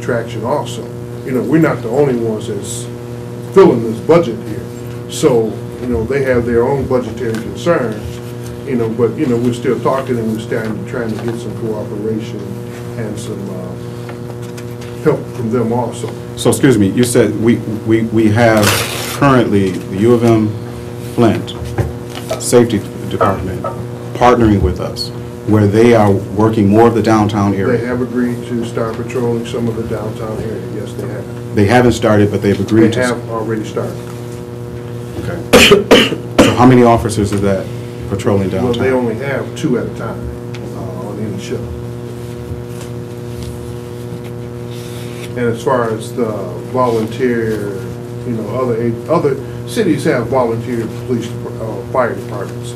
attraction also. You know, we're not the only ones that's filling this budget here. So, you know, they have their own budgetary concerns, you know, but, you know, we're still talking and we're trying to get some cooperation and some help from them also. So, excuse me, you said we have currently the U of M Flint Safety Department partnering with us, where they are working more of the downtown area. They have agreed to start patrolling some of the downtown area. Yes, they have. They haven't started, but they've agreed to. They have already started. Okay. So how many officers is that patrolling downtown? Well, they only have 2 at a time on any shift. And as far as the volunteer, you know, other cities have volunteer police, fire departments.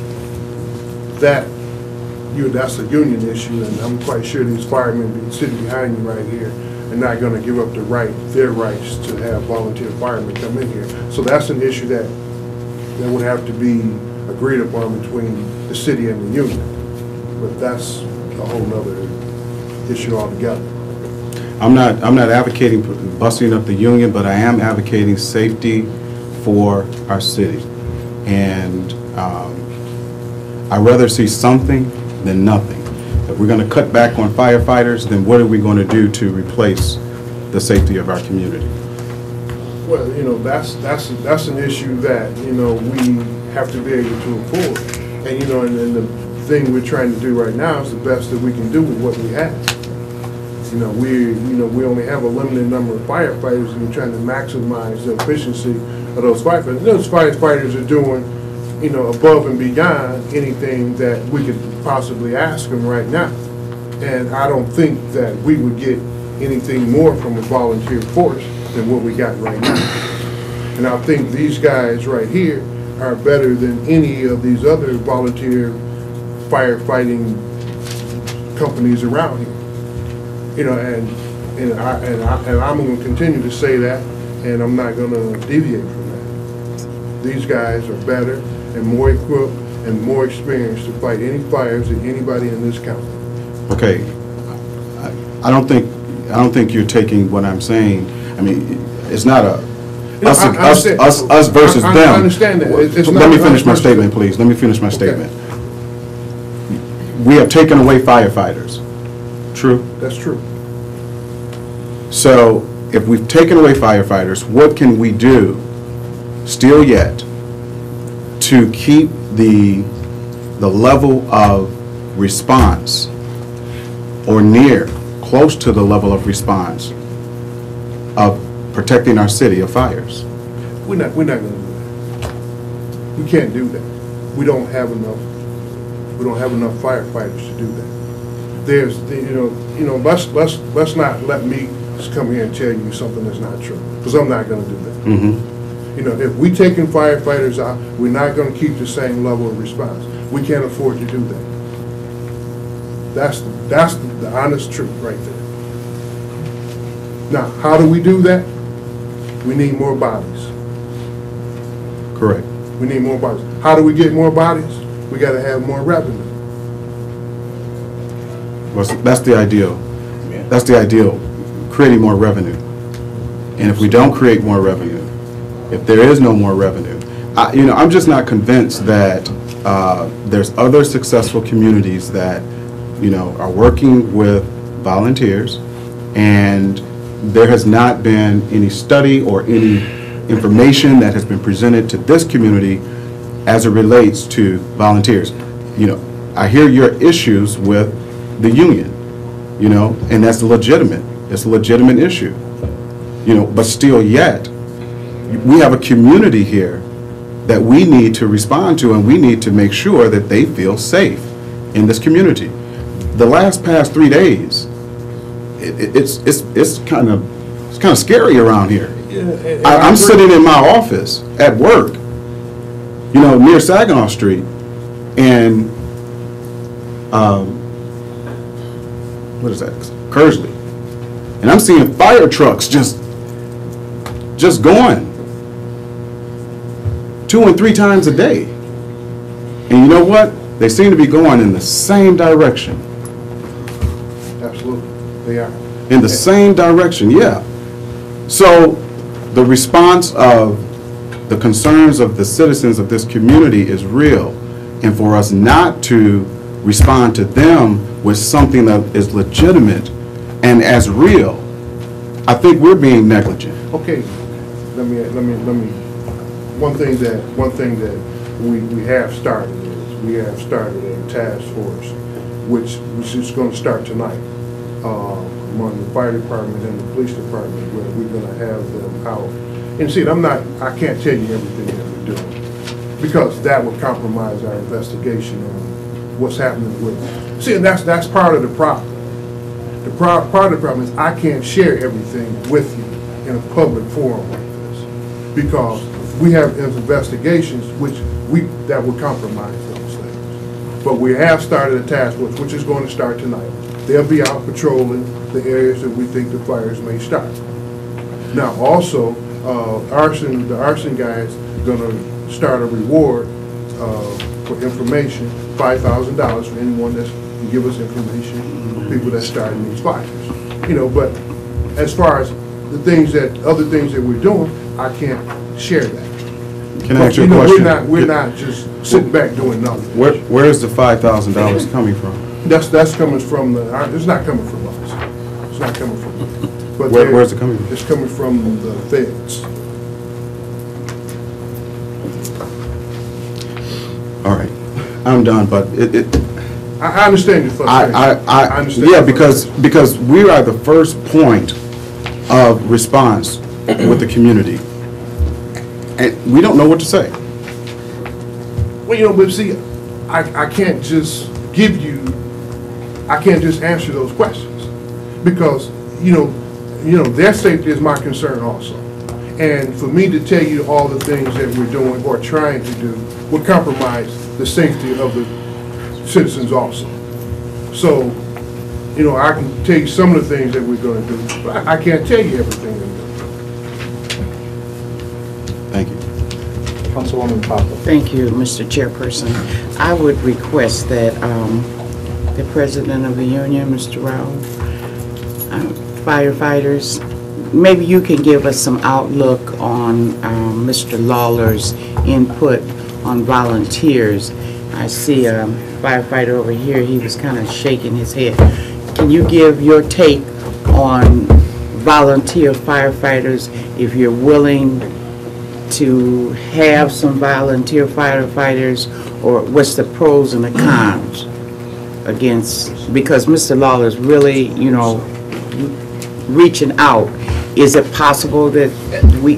That's a union issue, and I'm quite sure these firemen sitting behind you right here are not going to give up their rights to have volunteer firemen come in here. So that's an issue that would have to be agreed upon between the city and the union. But that's a whole nother issue altogether. I'm not advocating busting up the union, but I am advocating safety for our city. And I'd rather see something than nothing. If we're going to cut back on firefighters, then what are we going to do to replace the safety of our community? Well, you know, that's an issue that, you know, we have to be able to afford. And, you know, and the thing we're trying to do right now is the best that we can do with what we have. You know, we only have a limited number of firefighters, and we're trying to maximize the efficiency of those firefighters. And those firefighters are doing, you know, above and beyond anything that we could possibly ask them right now. And I don't think that we would get anything more from a volunteer force than what we got right now. And I think these guys right here are better than any of these other volunteer firefighting companies around here. You know, and I'm going to continue to say that, and I'm not going to deviate from that. These guys are better and more equipped and more experienced to fight any fires than anybody in this county. Okay, I don't think you're taking what I'm saying. I mean, it's not a us versus them. I understand that. Let me finish my statement, please. Let me finish my statement. We have taken away firefighters. True? That's true. So if we've taken away firefighters, what can we do still yet to keep the level of response or near close to the level of response of protecting our city of fires? We're not going to do that. We can't do that. We don't have enough firefighters to do that. There's, you know, let's not let me just come here and tell you something that's not true, because I'm not going to do that. Mm-hmm. You know, if we taking firefighters out, we're not going to keep the same level of response. We can't afford to do that. That's the honest truth right there. Now, how do we do that? We need more bodies. Correct. We need more bodies. How do we get more bodies? We got to have more revenue. Well, that's the ideal. That's the ideal, creating more revenue. And if we don't create more revenue, if there is no more revenue, you know, I'm just not convinced that there's other successful communities that, you know, are working with volunteers, and there has not been any study or any information that has been presented to this community as it relates to volunteers. You know, I hear your issues with the union, you know, and that's legitimate. It's a legitimate issue, you know, but still yet, we have a community here that we need to respond to, and we need to make sure that they feel safe in this community. The past 3 days, it's kind of scary around here. Yeah, I'm sitting in my office at work, you know, near Saginaw Street, and what is that? Kersley, and I'm seeing fire trucks just going 2 and 3 times a day, and you know what? They seem to be going in the same direction. Absolutely, they are. in the same direction, yeah. So the response of the concerns of the citizens of this community is real. And for us not to respond to them with something that is legitimate and as real, I think we're being negligent. Okay, let me, one thing that we have started is, we have started a task force, which is gonna start tonight, among the fire department and the police department, where we're gonna have them out. And see, I can't tell you everything that we're doing, because that would compromise our investigation on what's happening with, see, and that's part of the problem. Part of the problem is I can't share everything with you in a public forum like this, because we have investigations that would compromise those things. But we have started a task force, which is going to start tonight. They'll be out patrolling the areas that we think the fires may start. Now, also, the arson guys going to start a reward for information, $5,000 for anyone that can give us information for people that started these fires. You know, but as far as the other things that we're doing, I can't share that. Can I ask you a question? We're not just sitting back doing nothing. Where is the $5,000 coming from? That's coming from it's not coming from us. It's not coming from us. But Where's it coming from? It's coming from the feds. All right, I'm done, but I understand your frustration. I understand. Yeah, because we are the first point of response with the community, and we don't know what to say. Well, you know, but see, I can't just answer those questions, because you know their safety is my concern also, and for me to tell you all the things that we're doing or trying to do would compromise the safety of the citizens also. So, you know, I can tell you some of the things that we're going to do, but I can't tell you everything that we're doing. Thank you. Councilwoman Papa. Thank you, Mr. Chairperson. I would request that the President of the Union, Mr. Rao, firefighters, maybe you can give us some outlook on Mr. Lawler's input on volunteers. I see a firefighter over here, he was kind of shaking his head. Can you give your take on volunteer firefighters, if you're willing to have some volunteer firefighters, or what's the pros and the cons against, because Mr. Lawler's really, you know, reaching out. Is it possible that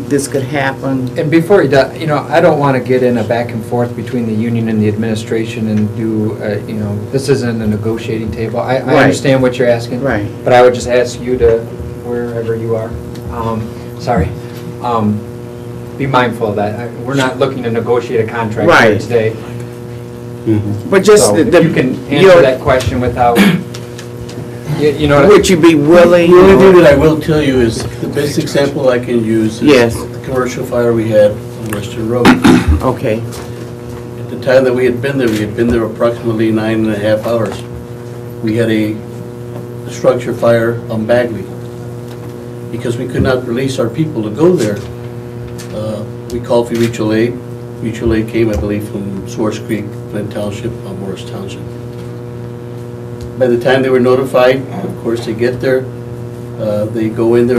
this could happen? And before he does, you know, I don't want to get in a back and forth between the union and the administration and do, you know, this isn't a negotiating table. I understand what you're asking. Right. But I would just ask you to, wherever you are, be mindful of that. We're not looking to negotiate a contract here today. Mm-hmm. But just so you can answer that question without, you know. Would you be willing? The only thing that I will tell you is the best example I can use is the commercial fire we had on Western Road. Okay. At the time that we had been there approximately 9.5 hours. We had a structure fire on Bagley. Because we could not release our people to go there, we called for mutual aid. Mutual aid came, I believe, from Swartz Creek, Flint Township, Morris Township. By the time they were notified, of course, they get there, they go in there.